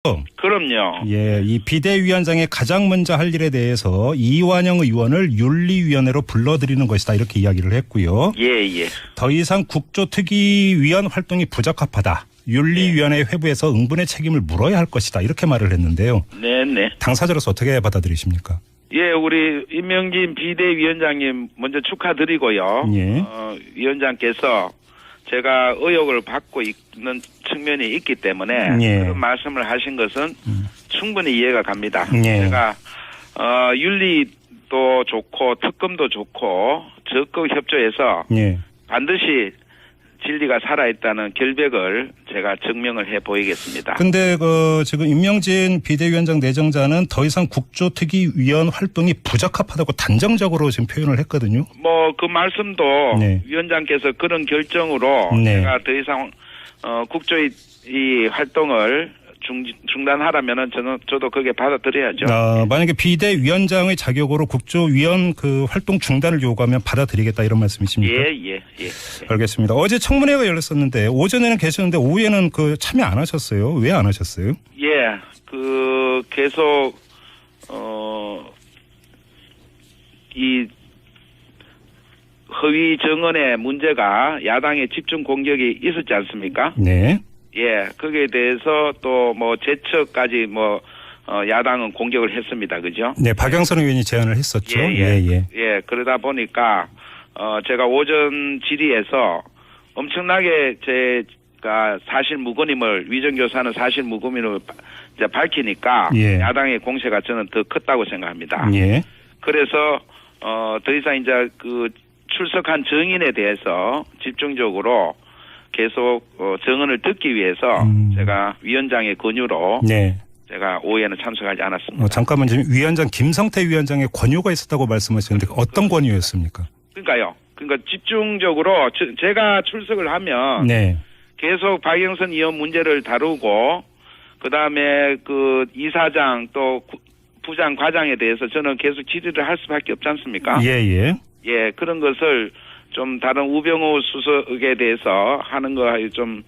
그럼요. 예, 이 비대위원장의 가장 먼저 할 일에 대해서 이완영 의원을 윤리위원회로 불러들이는 것이다 이렇게 이야기를 했고요. 예. 더 이상 국조특위위원 활동이 부적합하다. 윤리위원회 회부에서 응분의 책임을 물어야 할 것이다 이렇게 말을 했는데요. 네네. 당사자로서 어떻게 받아들이십니까? 예, 우리 임명진 비대위원장님 먼저 축하드리고요. 예. 위원장께서 제가 의혹을 받고 있는 측면이 있기 때문에 예. 그런 말씀을 하신 것은 충분히 이해가 갑니다. 예. 제가 윤리도 좋고 특검도 좋고 적극 협조해서 예. 반드시 진리가 살아있다는 결백을 제가 증명을 해 보이겠습니다. 근데 지금 임명진 비대위원장 내정자는 더 이상 국조특위위원 활동이 부적합하다고 단정적으로 지금 표현을 했거든요. 뭐 그 말씀도 네. 위원장께서 그런 결정으로 네. 제가 더 이상 국조의 이 활동을 중단하라면은 저도 그게 받아들여야죠. 만약에 비대위원장의 자격으로 국조위원 그 활동 중단을 요구하면 받아들이겠다 이런 말씀이십니까? 예. 알겠습니다. 어제 청문회가 열렸었는데 오전에는 계셨는데 오후에는 참여 안 하셨어요? 왜 안 하셨어요? 예, 계속 이 허위 증언의 문제가 야당의 집중 공격이 있었지 않습니까? 네. 예, 거기에 대해서 또 뭐 제척까지 야당은 공격을 했습니다. 그죠? 네, 박영선 의원이 제안을 했었죠. 예, 그러다 보니까 제가 오전 질의에서 엄청나게 제가 사실 무근임을 위정교사는 사실 무근임을 이제 밝히니까 예. 야당의 공세가 저는 더 컸다고 생각합니다. 예. 그래서 더 이상 이제 출석한 증인에 대해서 집중적으로 계속 증언을 듣기 위해서 제가 위원장의 권유로 네. 제가 오후에는 참석하지 않았습니다. 잠깐만 지금 위원장 김성태 위원장의 권유가 있었다고 말씀하셨는데 어떤 권유였습니까? 그러니까 집중적으로 제가 출석을 하면 네. 계속 박영선 의원 문제를 다루고 그다음에 이사장 또 부장 과장에 대해서 저는 계속 질의를 할 수밖에 없지 않습니까? 예. 예, 그런 것을 좀 다른 우병우 수석에 대해서 하는 거에 좀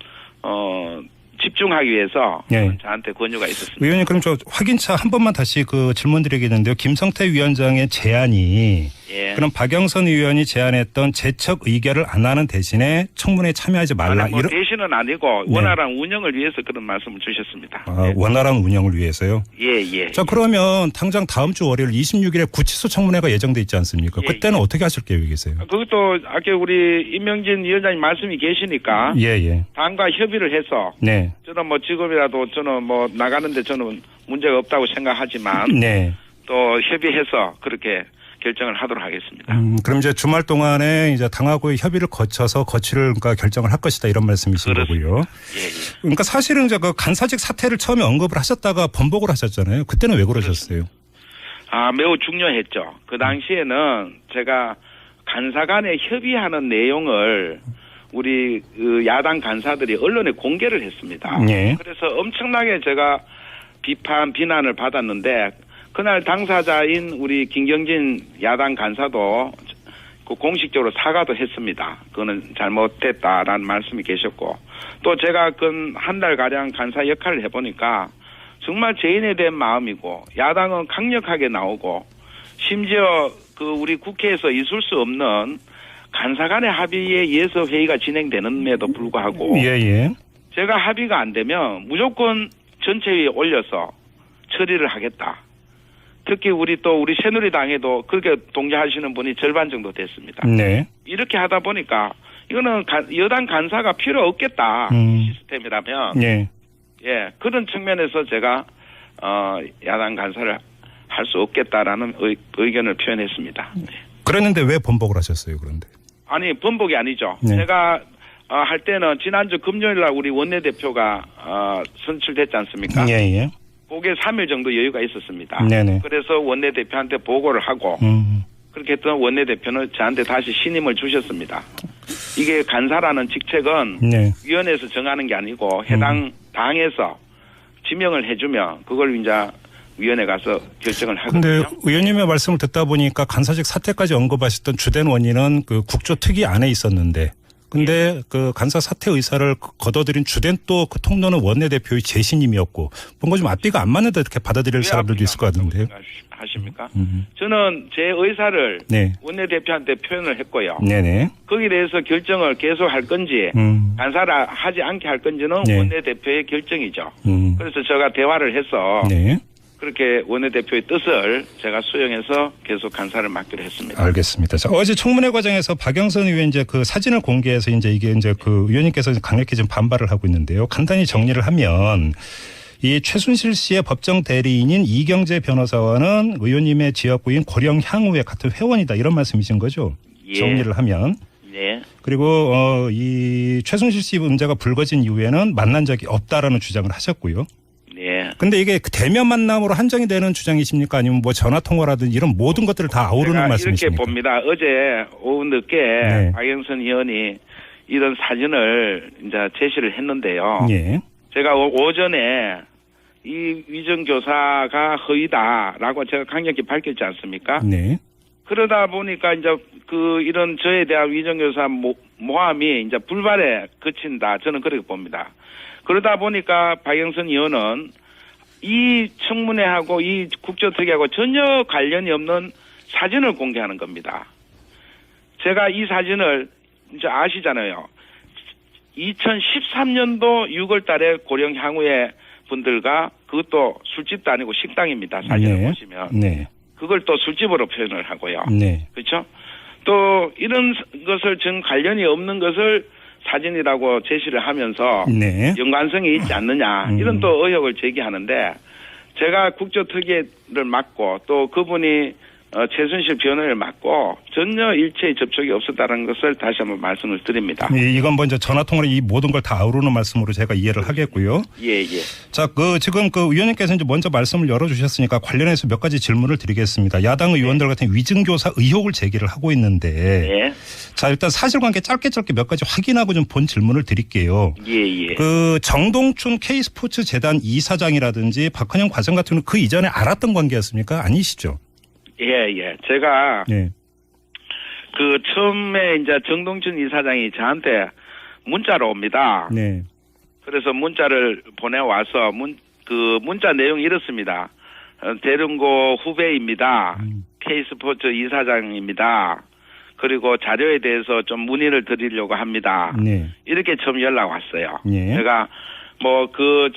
집중하기 위해서 네. 저한테 권유가 있었습니다. 의원님 그럼 저 확인차 한 번만 다시 질문 드리겠는데요. 김성태 위원장의 제안이 예. 그럼 박영선 의원이 제안했던 제척 의결을 안 하는 대신에 청문회에 참여하지 말라. 대신은 아니고 원활한 운영을 위해서 그런 말씀을 주셨습니다. 네. 원활한 운영을 위해서요? 예. 자, 그러면 당장 다음 주 월요일 26일에 구치소 청문회가 예정돼 있지 않습니까? 그때는 어떻게 하실 계획이세요? 그것도 아까 우리 임명진 위원장님 말씀이 계시니까 예. 당과 협의를 해서 네. 저는 지금이라도 저는 나가는데 저는 문제가 없다고 생각하지만 네. 또 협의해서 그렇게 결정을 하도록 하겠습니다. 그럼 이제 주말 동안에 이제 당하고의 협의를 거쳐서 거취를 결정을 할 것이다 이런 말씀이신 그렇습니다. 거고요. 예. 그러니까 사실은 그 간사직 사퇴를 처음에 언급을 하셨다가 번복을 하셨잖아요. 그때는 왜 그러셨어요? 매우 중요했죠. 그 당시에는 제가 간사 간에 협의하는 내용을 우리 야당 간사들이 언론에 공개를 했습니다. 예. 그래서 엄청나게 제가 비난을 받았는데 그날 당사자인 우리 김경진 야당 간사도 공식적으로 사과도 했습니다. 그거는 잘못됐다라는 말씀이 계셨고 또 제가 한 달가량 간사 역할을 해보니까 정말 죄인에 대한 마음이고 야당은 강력하게 나오고 심지어 우리 국회에서 있을 수 없는 간사 간의 합의에 의해서 회의가 진행되는데도 불구하고 예. 제가 합의가 안 되면 무조건 전체회의에 올려서 처리를 하겠다. 특히 우리 새누리당에도 그렇게 동의하시는 분이 절반 정도 됐습니다. 네. 이렇게 하다 보니까 이거는 여당 간사가 필요 없겠다. 시스템이라면. 예. 예, 그런 측면에서 제가 야당 간사를 할 수 없겠다라는 의견을 표현했습니다. 네. 그랬는데 왜 번복을 하셨어요, 그런데? 아니, 번복이 아니죠. 네. 제가 할 때는 지난주 금요일 날 우리 원내대표가 선출됐지 않습니까? 예. 그게 3일 정도 여유가 있었습니다. 네네. 그래서 원내대표한테 보고를 하고 그렇게 했던 원내대표는 저한테 다시 신임을 주셨습니다. 이게 간사라는 직책은 네. 위원회에서 정하는 게 아니고 해당 당에서 지명을 해주면 그걸 이제 위원회 가서 결정을 하거든요. 그런데 의원님의 말씀을 듣다 보니까 간사직 사퇴까지 언급하셨던 주된 원인은 국조특위 안에 있었는데 근데 그 간사 사퇴 의사를 거둬들인 주된 또 그 통로는 원내대표의 재신임이었고 뭔가 좀 앞뒤가 안 맞는데 이렇게 받아들일 사람들도 있을 것 같은데요. 하십니까? 저는 제 의사를 네. 원내대표한테 표현을 했고요. 네네. 거기에 대해서 결정을 계속 할 건지 간사를 하지 않게 할 건지는 네. 원내대표의 결정이죠. 그래서 제가 대화를 해서 네. 그렇게 원내대표의 뜻을 제가 수용해서 계속 간사를 맡기로 했습니다. 알겠습니다. 자, 어제 청문회 과정에서 박영선 의원 이제 그 사진을 공개해서 이제 이게 이제 그 의원님께서 강력히 좀 반발을 하고 있는데요. 간단히 정리를 하면 이 최순실 씨의 법정 대리인인 이경재 변호사와는 의원님의 지역구인 고령 향후의 같은 회원이다 이런 말씀이신 거죠? 예. 정리를 하면. 네. 그리고 이 최순실 씨 문제가 불거진 이후에는 만난 적이 없다라는 주장을 하셨고요. 네. 근데 이게 대면 만남으로 한정이 되는 주장이십니까? 아니면 뭐 전화 통화라든지 이런 모든 것들을 다 아우르는 말씀이십니까? 이렇게 봅니다. 어제 오후 늦게 네. 박영선 의원이 이런 사진을 이제 제시를 했는데요. 예. 제가 오전에 이 위정교사가 허위다라고 제가 강력히 밝혔지 않습니까? 네. 그러다 보니까 이제 그 이런 저에 대한 위정교사 모함이 이제 불발에 그친다. 저는 그렇게 봅니다. 그러다 보니까 박영선 의원은 이 청문회하고 이 국조특위하고 전혀 관련이 없는 사진을 공개하는 겁니다. 제가 이 사진을 이제 아시잖아요. 2013년도 6월 달에 고령 향후의 분들과 그것도 술집도 아니고 식당입니다. 사진을 네. 보시면. 네. 그걸 또 술집으로 표현을 하고요. 네. 그렇죠? 또 이런 것을 전 관련이 없는 것을 사진이라고 제시를 하면서 네. 연관성이 있지 않느냐 이런 또 의혹을 제기하는데 제가 국조특위를 맡고 또 그분이 최순실 변호를 맡고 전혀 일체의 접촉이 없었다는 것을 다시 한번 말씀을 드립니다. 이건 먼저 전화 통화로 이 모든 걸 다 아우르는 말씀으로 제가 이해를 하겠고요. 예. 자, 지금 의원님께서 이제 먼저 말씀을 열어주셨으니까 관련해서 몇 가지 질문을 드리겠습니다. 야당 의원들 같은 위증교사 의혹을 제기를 하고 있는데. 네. 자, 일단 사실관계 짧게 몇 가지 확인하고 좀 본 질문을 드릴게요. 예. 정동춘 K스포츠 재단 이사장이라든지 박헌영 과장 같은 경우는 그 이전에 알았던 관계였습니까? 아니시죠? 예. 제가 네. 그 처음에 이제 정동춘 이사장이 저한테 문자로 옵니다. 네. 그래서 문자를 보내와서 문자 내용이 이렇습니다. 대릉고 후배입니다. K스포츠 이사장입니다. 그리고 자료에 대해서 좀 문의를 드리려고 합니다. 네. 이렇게 처음 연락 왔어요. 네. 제가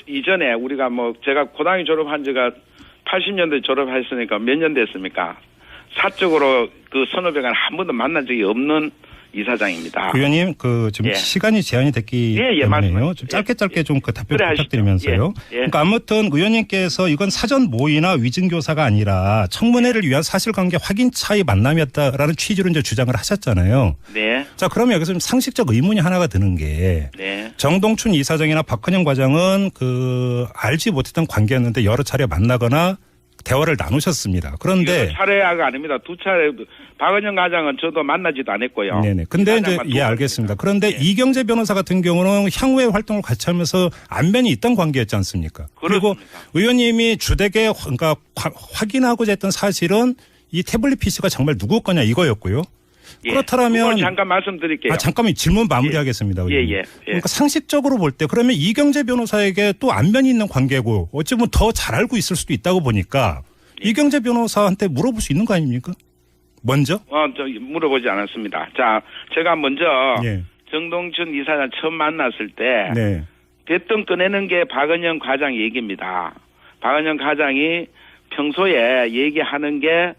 이전에 우리가 제가 고등학교 졸업한 지가 80년대 졸업했으니까 몇 년 됐습니까? 사적으로 그 선후배가 한 번도 만난 적이 없는 이사장입니다. 의원님, 지금 시간이 제한이 됐기 때문에요. 좀 짧게 좀 그 답변 부탁드리면서요. 그러니까 아무튼 의원님께서 이건 사전 모의나 위증교사가 아니라 청문회를 위한 사실관계 확인차의 만남이었다라는 취지로 이제 주장을 하셨잖아요. 네. 자, 그러면 여기서 좀 상식적 의문이 하나가 드는 게 정동춘 이사장이나 박헌영 과장은 알지 못했던 관계였는데 여러 차례 만나거나 대화를 나누셨습니다. 그런데 차례가 아닙니다. 두 차례. 박헌영 과장은 저도 만나지도 않았고요. 네네. 근데 이제 알겠습니다. 그런데 이경재 변호사 같은 경우는 향후의 활동을 같이 하면서 안면이 있던 관계였지 않습니까? 그리고 의원님이 주되게 그러니까 확인하고자 했던 사실은 이 태블릿 PC가 정말 누구 거냐 이거였고요. 그렇다면 잠깐 말씀드릴게요. 잠깐만 질문 마무리하겠습니다. 예. 그러니까 상식적으로 볼 때 그러면 이경재 변호사에게 또 안면이 있는 관계고 어찌 보면 더 잘 알고 있을 수도 있다고 보니까 이경재 변호사한테 물어볼 수 있는 거 아닙니까? 먼저? 물어보지 않았습니다. 자, 제가 먼저 정동춘 이사장 처음 만났을 때 대뜸 꺼내는 게 박헌영 과장 얘기입니다. 박헌영 과장이 평소에 얘기하는 게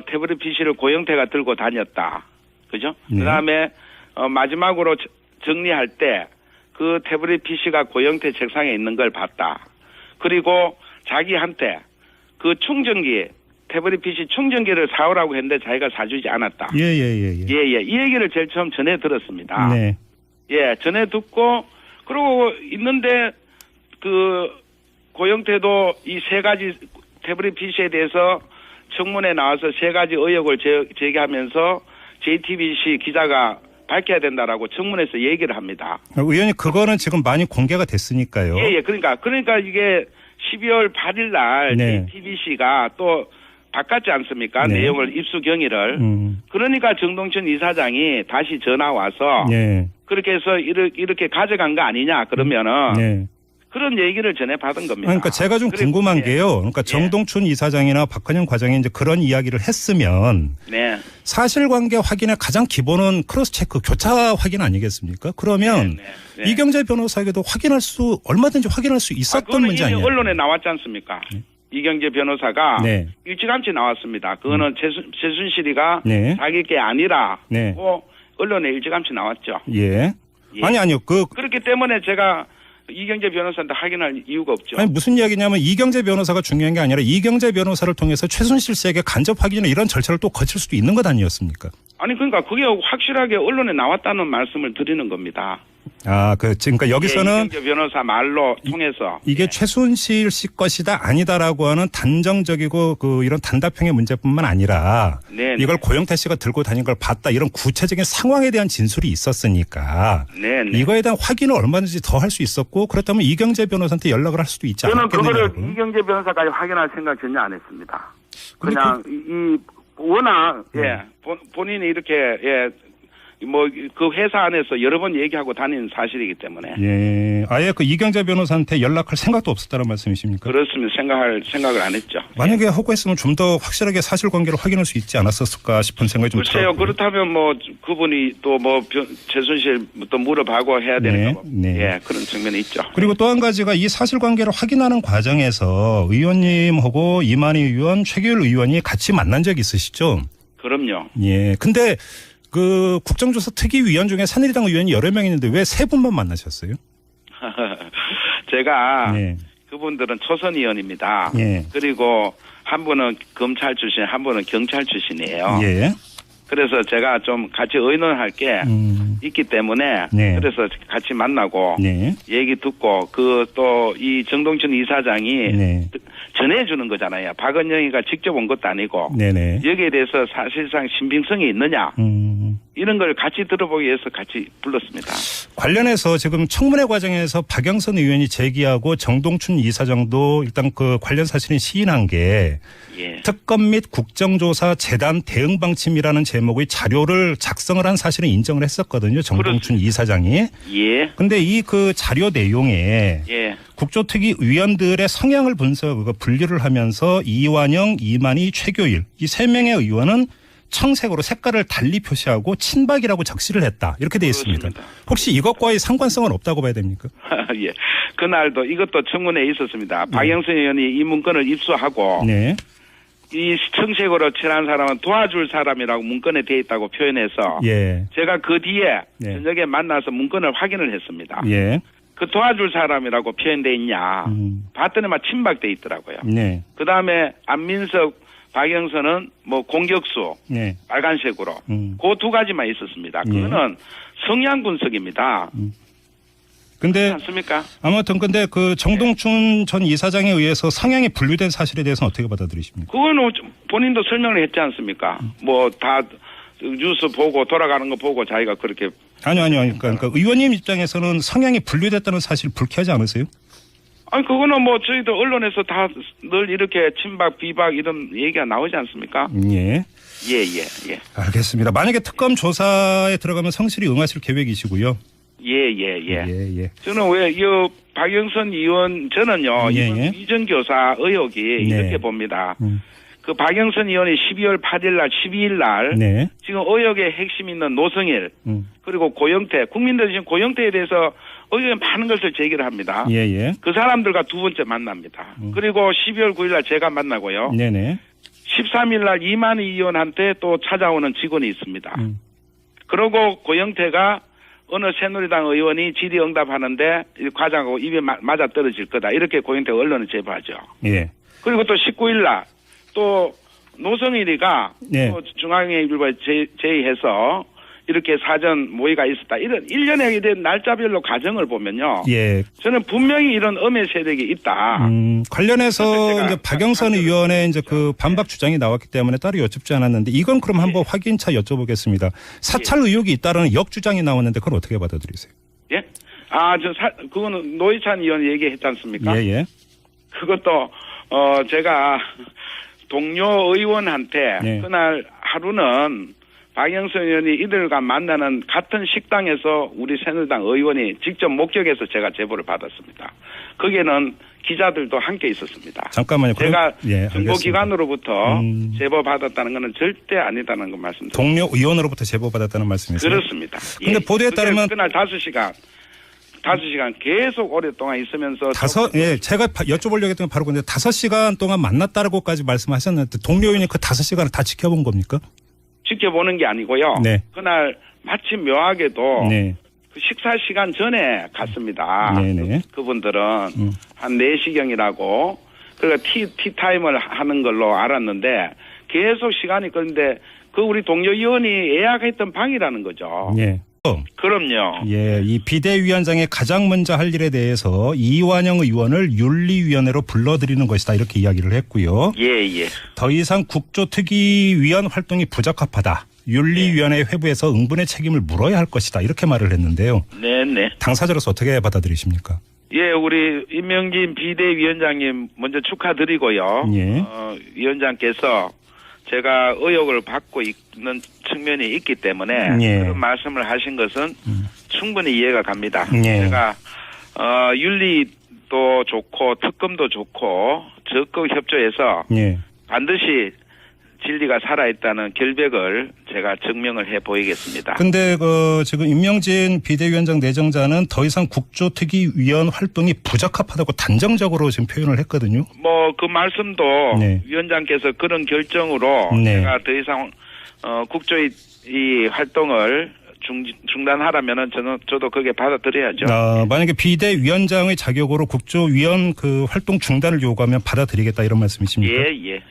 태블릿 PC를 고영태가 들고 다녔다. 그죠? 그다음에 마지막으로 정리할 때 그 태블릿 PC가 고영태 책상에 있는 걸 봤다. 그리고 자기한테 그 충전기 태블릿 PC 충전기를 사오라고 했는데 자기가 사주지 않았다. 예. 이 얘기를 제일 처음 전해 들었습니다. 네. 전해 듣고 그러고 있는데 그 고영태도 이 세 가지 태블릿 PC에 대해서 청문회에 나와서 세 가지 의혹을 제기하면서 JTBC 기자가 밝혀야 된다라고 청문회에서 얘기를 합니다. 의원님 그거는 지금 많이 공개가 됐으니까요. 그러니까 이게 12월 8일 날 JTBC가 또 바꿨지 않습니까? 네. 내용을 입수 경위를. 그러니까 정동춘 이사장이 다시 전화 와서 네. 그렇게 해서 이렇게 가져간 거 아니냐 그러면은 네. 그런 얘기를 전해 받은 겁니다. 그러니까 제가 좀 궁금한 게요. 그러니까 정동춘 이사장이나 박헌영 과장이 이제 그런 이야기를 했으면 네. 사실관계 확인의 가장 기본은 크로스 체크, 교차 확인 아니겠습니까? 그러면 이경재 변호사에게도 얼마든지 확인할 수 있었던 문제 아니에요? 언론에 나왔지 않습니까? 이경재 변호사가 일찌감치 나왔습니다. 그거는 최순실이가 자기 게 아니라고 언론에 일찌감치 나왔죠. 예. 아니요. 그렇기 때문에 제가 이경재 변호사한테 확인할 이유가 없죠. 아니 무슨 이야기냐면 이경재 변호사가 중요한 게 아니라 이경재 변호사를 통해서 최순실 씨에게 간접 확인이나 이런 절차를 또 거칠 수도 있는 것 아니었습니까? 아니 그러니까 그게 확실하게 언론에 나왔다는 말씀을 드리는 겁니다. 그러니까 여기서는 이경재 변호사 말로 통해서 이게 최순실 씨 것이다 아니다라고 하는 단정적이고 이런 단답형의 문제뿐만 아니라 이걸 고영태 씨가 들고 다닌 걸 봤다 이런 구체적인 상황에 대한 진술이 있었으니까 이거에 대한 확인을 얼마든지 더 할 수 있었고 그렇다면 이경재 변호사한테 연락을 할 수도 있지 않겠느냐고. 저는 그거를 이경재 변호사까지 확인할 생각 전혀 안 했습니다. 그냥 워낙 본인이 이렇게 그 회사 안에서 여러 번 얘기하고 다니는 사실이기 때문에. 아예 이경재 변호사한테 연락할 생각도 없었다는 말씀이십니까? 그렇습니다. 생각을 안 했죠. 만약에 하고 했으면 좀 더 확실하게 사실관계를 확인할 수 있지 않았을까 싶은 생각이 좀 들어요. 그렇다면 그분이 또 최순실 또 물어봐고 해야 되는 거. 그런 측면이 있죠. 그리고 또 한 가지가 이 사실관계를 확인하는 과정에서 의원님하고 이만희 의원, 최규일 의원이 같이 만난 적 있으시죠? 그럼요. 근데 국정조사 특위위원 중에 새누리당 의원이 여러 명 있는데 왜 세 분만 만나셨어요? 제가 그분들은 초선 의원입니다. 그리고 한 분은 검찰 출신, 한 분은 경찰 출신이에요. 그래서 제가 좀 같이 의논할 게 있기 때문에 그래서 같이 만나고 얘기 듣고 또 이 정동춘 이사장이 전해주는 거잖아요. 박은영이가 직접 온 것도 아니고 여기에 대해서 사실상 신빙성이 있느냐 이런 걸 같이 들어보기 위해서 같이 불렀습니다. 관련해서 지금 청문회 과정에서 박영선 의원이 제기하고 정동춘 이사장도 일단 관련 사실은 시인한 게 특검 및 국정조사 재단 대응 방침이라는 제목의 자료를 작성을 한 사실은 인정을 했었거든요. 정동춘 이사장이. 근데 이 자료 내용에 국조특위 위원들의 성향을 분류를 하면서 이완영, 이만희, 최교일 이 세 명의 의원은 청색으로 색깔을 달리 표시하고 친박이라고 적시를 했다. 이렇게 되어 있습니다. 혹시 이것과의 상관성은 없다고 봐야 됩니까? 그날도 이것도 청문회에 있었습니다. 박영선 의원이 이 문건을 입수하고 이 청색으로 칠한 사람은 도와줄 사람이라고 문건에 되어 있다고 표현해서 제가 그 뒤에 저녁에 만나서 문건을 확인을 했습니다. 그 도와줄 사람이라고 표현되어 있냐. 봤더니 친박되어 있더라고요. 그다음에 안민석, 박영선은 공격수 빨간색으로 그 두 가지만 있었습니다. 그거는 성향 분석입니다. 근데 않습니까? 아무튼 근데 정동춘 전 이사장에 의해서 성향이 분류된 사실에 대해서는 어떻게 받아들이십니까? 그거는 본인도 설명을 했지 않습니까? 다 뉴스 보고 돌아가는 거 보고 자기가 그렇게. 아니요. 그러니까 의원님 입장에서는 성향이 분류됐다는 사실 불쾌하지 않으세요? 아니 그거는 저희도 언론에서 다 늘 이렇게 친박 비박 이런 얘기가 나오지 않습니까? 예. 알겠습니다. 만약에 특검 조사에 들어가면 성실히 응하실 계획이시고요. 예. 저는 왜 이 박영선 의원 저는요 이번 위정교사 의혹이 이렇게 봅니다. 그 박영선 의원이 12월 8일 날, 12일 날 지금 의혹의 핵심 있는 노성일 그리고 고영태 국민들이 지금 고영태에 대해서 의혹에 많은 것을 제기를 합니다. 그 사람들과 두 번째 만납니다. 그리고 12월 9일 날 제가 만나고요. 13일 날 이만희 의원한테 또 찾아오는 직원이 있습니다. 그리고 고영태가 어느 새누리당 의원이 질의응답하는데 과장하고 입에 맞아떨어질 거다. 이렇게 고영태가 언론에 제보하죠. 그리고 또 19일 날 또 노성일이가 또 중앙일보에 제의해서 이렇게 사전 모의가 있었다. 이런 1년에 대한 날짜별로 과정을 보면요. 저는 분명히 이런 âm 세력이 있다. 관련해서 이제 박영선 의원의 이제 반박 주장이 나왔기 때문에 따로 여쭙지 않았는데 이건 그럼 한번 확인차 여쭤보겠습니다. 사찰 의혹이 있다는 역주장이 나왔는데 그걸 어떻게 받아들이세요? 그거는 노회찬 의원 얘기했지 않습니까? 그것도 제가 동료 의원한테 네. 그날 하루는 박영선 의원이 이들과 만나는 같은 식당에서 우리 새누리당 의원이 직접 목격해서 제가 제보를 받았습니다. 거기에는 기자들도 함께 있었습니다. 잠깐만요. 제가 예, 정보기관으로부터 제보 받았다는 것은 절대 아니다는 거 말씀드립니다. 동료 의원으로부터 제보 받았다는 말씀이세요? 그렇습니다. 그런데 보도에 따르면 그날 5시간 계속 오랫동안 있으면서 제가 여쭤보려고 했던 게 바로 근데 5시간 동안 만났다고까지 말씀하셨는데 동료 의원이 그 5시간을 다 지켜본 겁니까? 지켜보는 게 아니고요. 네. 그날 마침 묘하게도 네. 그 식사 시간 전에 갔습니다. 네네. 그분들은 한 4시경이라고 그러니까 티타임을 하는 걸로 알았는데 계속 시간이 걸리는데 그 우리 동료 의원이 예약했던 방이라는 거죠. 예. 그럼요. 예, 이 비대위원장이 가장 먼저 할 일에 대해서 이완영 의원을 윤리위원회로 불러들이는 것이다 이렇게 이야기를 했고요. 예. 더 이상 국조특위위원 활동이 부적합하다. 윤리위원회 회부에서 응분의 책임을 물어야 할 것이다 이렇게 말을 했는데요. 네네. 당사자로서 어떻게 받아들이십니까? 예, 우리 임명진 비대위원장님 먼저 축하드리고요. 예. 위원장께서 제가 의혹을 받고 있는 측면이 있기 때문에 예. 그런 말씀을 하신 것은 충분히 이해가 갑니다. 예. 제가 윤리도 좋고 특검도 좋고 적극 협조해서 예. 반드시 진리가 살아있다는 결백을 제가 증명을 해 보이겠습니다. 근데 지금 임명진 비대위원장 내정자는 더 이상 국조특위위원 활동이 부적합하다고 단정적으로 지금 표현을 했거든요. 뭐 그 말씀도 네. 위원장께서 그런 결정으로 네. 제가 더 이상 국조의 이 활동을 중단하라면은 저도 그게 받아들여야죠. 만약에 비대위원장의 자격으로 국조위원 그 활동 중단을 요구하면 받아들이겠다 이런 말씀이십니까? 예.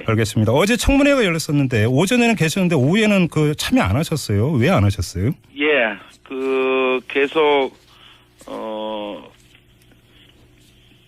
알겠습니다. 어제 청문회가 열렸었는데 오전에는 계셨는데 오후에는 참여 안 하셨어요? 왜 안 하셨어요? 예, 계속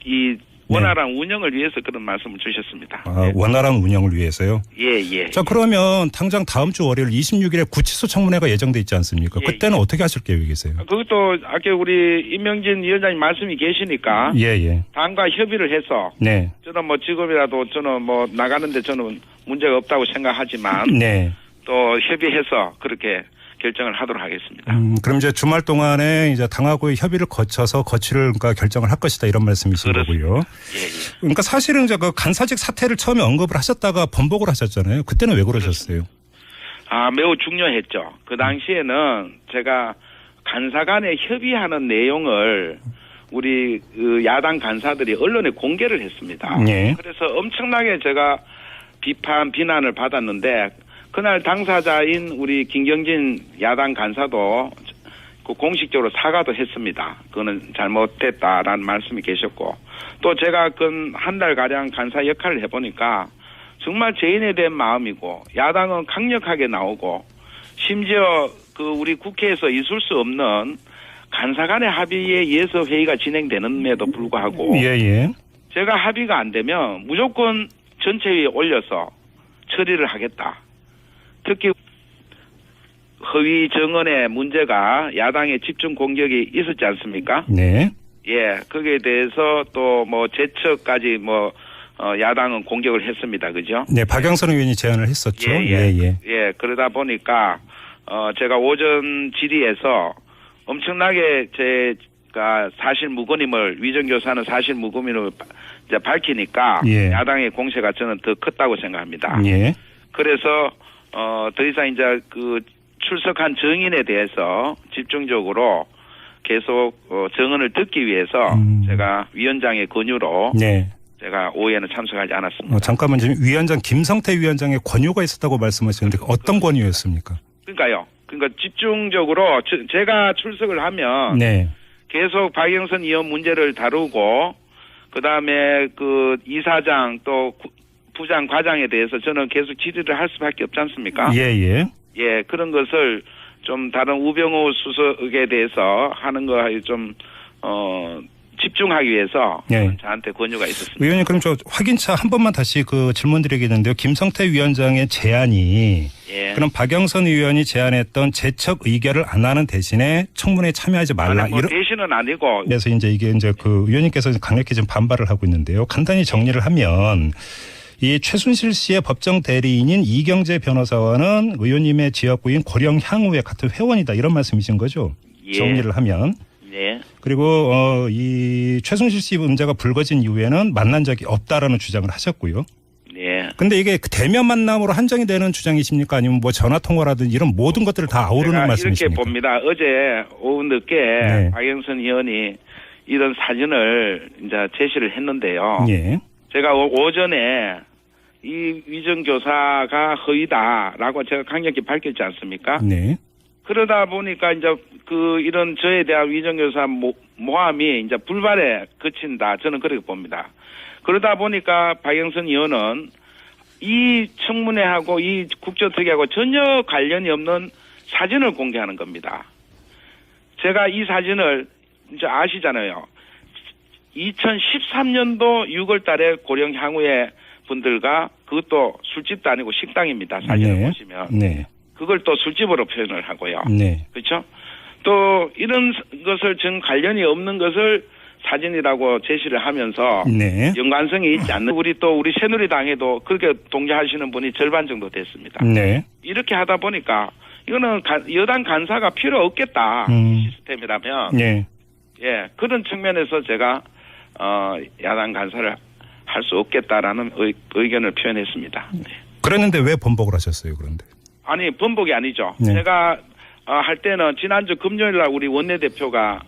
이 원활한 운영을 위해서 그런 말씀을 주셨습니다. 예. 원활한 운영을 위해서요? 예. 자, 그러면 당장 다음 주 월요일 26일에 구치소 청문회가 예정돼 있지 않습니까? 그때는 어떻게 하실 계획이세요? 그것도 아까 우리 임명진 위원장님 말씀이 계시니까 예. 당과 협의를 해서 네. 저는 지금이라도 저는 나가는데 저는 문제가 없다고 생각하지만 네. 또 협의해서 그렇게 결정을 하도록 하겠습니다. 그럼 이제 주말 동안에 이제 당하고의 협의를 거쳐서 거취를 그러니까 결정을 할 것이다 이런 말씀이신 거고요. 예. 그러니까 사실은 이제 그 간사직 사퇴를 처음에 언급을 하셨다가 번복을 하셨잖아요. 그때는 왜 그러셨어요? 매우 중요했죠. 그 당시에는 제가 간사 간에 협의하는 내용을 우리 야당 간사들이 언론에 공개를 했습니다. 예. 그래서 엄청나게 제가 비난을 받았는데 그날 당사자인 우리 김경진 야당 간사도 공식적으로 사과도 했습니다. 그거는 잘못됐다라는 말씀이 계셨고 또 제가 한 달가량 간사 역할을 해보니까 정말 죄인에 대한 마음이고 야당은 강력하게 나오고 심지어 우리 국회에서 있을 수 없는 간사 간의 합의에 의해서 회의가 진행되는데도 불구하고 예. 제가 합의가 안 되면 무조건 전체회의에 올려서 처리를 하겠다. 특히 허위 정언의 문제가 야당의 집중 공격이 있었지 않습니까? 네. 예, 거기에 대해서 또 제척까지 야당은 공격을 했습니다. 그죠? 네, 박영선 의원이 제안을 했었죠. 예, 그러다 보니까 제가 오전 질의에서 엄청나게 제가 사실 무근임을 위정교사는 사실 무근임을 이제 밝히니까 야당의 공세가 저는 더 컸다고 생각합니다. 예. 그래서 더 이상 이제 출석한 증인에 대해서 집중적으로 계속 증언을 듣기 위해서 제가 위원장의 권유로 제가 오후에는 참석하지 않았습니다. 잠깐만 지금 위원장 김성태 위원장의 권유가 있었다고 말씀하셨는데 어떤 권유였습니까? 그러니까 집중적으로 제가 출석을 하면 계속 박영선 의원 문제를 다루고 그다음에 이사장 또 부장 과장에 대해서 저는 계속 질의를 할 수밖에 없지 않습니까? 예, 그런 것을 좀 다른 우병우 수석에 대해서 하는 거에 좀 집중하기 위해서 저한테 권유가 있었습니다. 의원님 그럼 저 확인차 한 번만 다시 질문드리겠는데요. 김성태 위원장의 제안이 그럼 박영선 의원이 제안했던 재척 의결을 안 하는 대신에 청문회에 참여하지 말라. 대신은 아니고. 그래서 이제 이게 의원님께서 강력히 지금 반발을 하고 있는데요. 간단히 정리를 하면 이 최순실 씨의 법정 대리인인 이경재 변호사와는 의원님의 지역구인 고령 향후의 같은 회원이다 이런 말씀이신 거죠? 예. 정리를 하면. 네. 그리고 이 최순실 씨 문제가 불거진 이후에는 만난 적이 없다라는 주장을 하셨고요. 네. 근데 이게 대면 만남으로 한정이 되는 주장이십니까? 아니면 뭐 전화 통화라든지 이런 모든 것들을 다 아우르는 제가 말씀이십니까? 이렇게 봅니다. 어제 오후 늦게 네. 박영선 의원이 이런 사진을 이제 제시를 했는데요. 예. 제가 오전에 이 위정 교사가 허위다라고 제가 강력히 밝혔지 않습니까? 네. 그러다 보니까 이제 이런 저에 대한 위정 교사 모함이 이제 불발에 그친다. 저는 그렇게 봅니다. 그러다 보니까 박영선 의원은 이 청문회하고 이 국정특위하고 전혀 관련이 없는 사진을 공개하는 겁니다. 제가 이 사진을 이제 아시잖아요. 2013년도 6월 달에 고령 향후의 분들과 그것도 술집도 아니고 식당입니다. 사진을 네. 보시면. 네. 그걸 또 술집으로 표현을 하고요. 네. 그렇죠? 또 이런 것을 전 관련이 없는 것을 사진이라고 제시를 하면서 네. 연관성이 있지 않는 우리 새누리당에도 그렇게 동의하시는 분이 절반 정도 됐습니다. 네. 이렇게 하다 보니까 이거는 여당 간사가 필요 없겠다. 이 시스템이라면. 네. 예, 그런 측면에서 제가 야당 간사를 할 수 없겠다라는 의견을 표현했습니다. 그랬는데 왜 번복을 하셨어요, 그런데? 아니, 번복이 아니죠. 네. 제가 할 때는 지난주 금요일 날 우리 원내대표가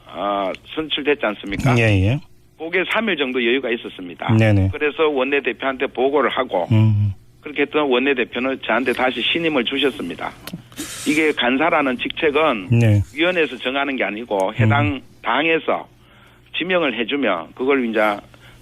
선출됐지 않습니까? 예, 예. 그게 3일 정도 여유가 있었습니다. 네네. 그래서 원내대표한테 보고를 하고 그렇게 했던 원내대표는 저한테 다시 신임을 주셨습니다. 이게 간사라는 직책은 네. 위원회에서 정하는 게 아니고 해당 당에서 지명을 해주면 그걸 이제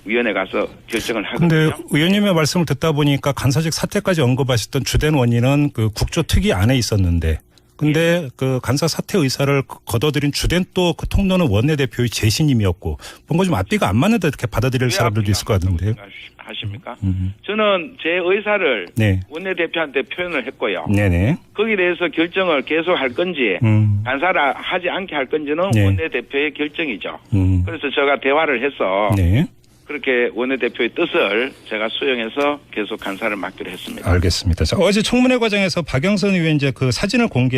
위원회 가서 결정을 하거든요. 근데 의원님의 말씀을 듣다 보니까 간사직 사퇴까지 언급하셨던 주된 원인은 그 국조특위 안에 있었는데 근데 그 간사 사퇴 의사를 거둬들인 주된 또 그 통로는 원내대표의 재신임이었고 뭔가 좀 앞뒤가 안 맞는다 이렇게 받아들일 사람들도 있을 것 같은데요. 하십니까? 저는 제 의사를 네. 원내대표한테 표현을 했고요. 네네. 거기에 대해서 결정을 계속 할 건지 간사를 하지 않게 할 건지는 네. 원내대표의 결정이죠. 그래서 제가 대화를 해서 네. 그렇게 원내대표의 뜻을 제가 수용해서 계속 간사를 맡기로 했습니다. 알겠습니다. 자, 어제 청문회 과정에서 박영선 의원 이제 그 사진을 공개